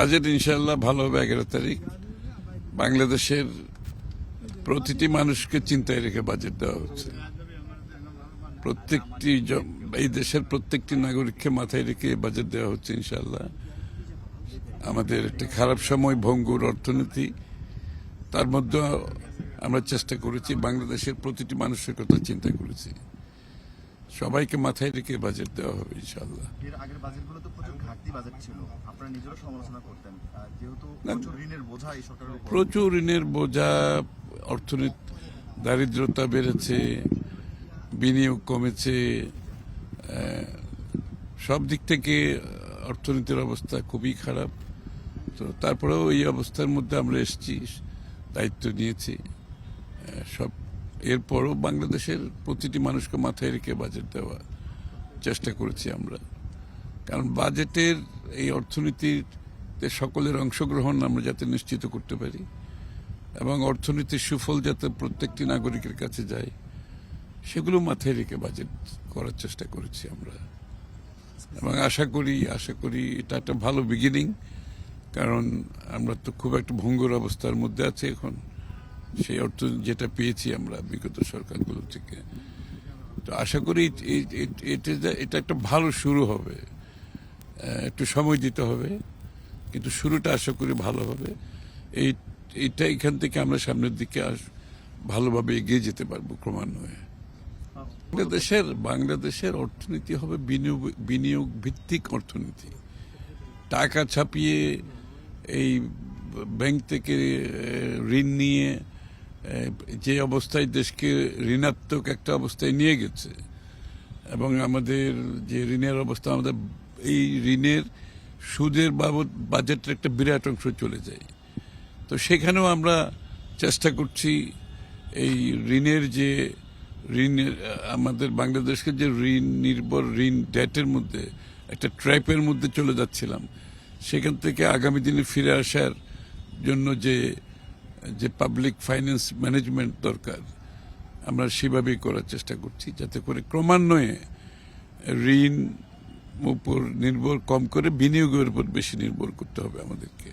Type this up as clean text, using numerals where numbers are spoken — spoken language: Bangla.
বাজেট ইনশাআল্লাহ ভালো হবে 11 তারিখ। বাংলাদেশের প্রতিটি মানুষকে চিন্তায় রেখে বাজেট দেওয়া হচ্ছে। এই দেশের প্রত্যেকটি নাগরিককে মাথায় রেখে বাজেট দেওয়া হচ্ছে ইনশাআল্লাহ। আমাদের একটি খারাপ সময়, ভঙ্গুর অর্থনীতি, তার মধ্যে আমরা চেষ্টা করেছি বাংলাদেশের প্রতিটি মানুষের কথা চিন্তা করেছি। সবাইকে মাথায় রেখে বাজেট দেওয়া হবে ইনশাআল্লাহ। এর আগের বাজেটগুলো তো প্রচুর ঘাটতি বাজেট ছিল, আপনারা নিজেরও সমালোচনা করতেন, যেহেতু প্রচুর ঋণের বোঝা এই সরকারের উপর। প্রচুর ঋণের বোঝা, অর্থনীতি, দারিদ্রতা বেড়েছে, বিনিয়োগ কমেছে, সব দিক থেকে অর্থনীতির অবস্থা খুবই খারাপ। তো তারপরেও এই অবস্থার মধ্যে আমরা এসেছি, দায়িত্ব নিয়েছি সব। এরপরও বাংলাদেশের প্রতিটি মানুষকে মাথায় রেখে বাজেট দেওয়ার চেষ্টা করেছি আমরা, কারণ বাজেটের এই অর্থনীতিতে সকলের অংশগ্রহণ আমরা যাতে নিশ্চিত করতে পারি এবং অর্থনীতির সুফল যাতে প্রত্যেকটি নাগরিকের কাছে যায়, সেগুলো মাথায় রেখে বাজেট করার চেষ্টা করেছি আমরা। এবং আশা করি এটা একটা ভালো বিগিনিং, কারণ আমরা তো খুব একটা ভঙ্গুর অবস্থার মধ্যে আছি এখন। সেই অর্থ যেটা পেয়েছি আমরা বিগত সরকারগুলো থেকে, তো আশা করি এটা একটা ভালো শুরু হবে। একটু সময় দিতে হবে, কিন্তু শুরুটা আশা করি ভালো হবে। এইটা এখান থেকে আমরা সামনের দিকে ভালোভাবে এগিয়ে যেতে পারবো ক্রমান্বয়ে। বাংলাদেশের অর্থনীতি হবে বিনিয়োগ ভিত্তিক অর্থনীতি। টাকা ছাপিয়ে এই ব্যাংক থেকে ঋণ নিয়ে যে অবস্থায় দেশকে ঋণাত্মক একটা অবস্থায় নিয়ে গেছে, এবং আমাদের যে ঋণের অবস্থা, আমাদের এই ঋণের সুদের বাবদ বাজেটের একটা বিরাট অংশ চলে যায়। তো সেখানেও আমরা চেষ্টা করছি এই আমাদের বাংলাদেশকে যে ঋণ ডেটের মধ্যে একটা ট্র্যাপের মধ্যে চলে যাচ্ছিলাম, সেখান থেকে আগামী দিনে ফিরে আসার জন্য যে পাবলিক ফাইন্যান্স ম্যানেজমেন্ট দরকার, আমরা সেভাবেই করার চেষ্টা করছি, যাতে করে ক্রমান্বয়ে ঋণ উপর নির্ভর কম করে বিনিয়োগের উপর বেশি নির্ভর করতে হবে আমাদেরকে।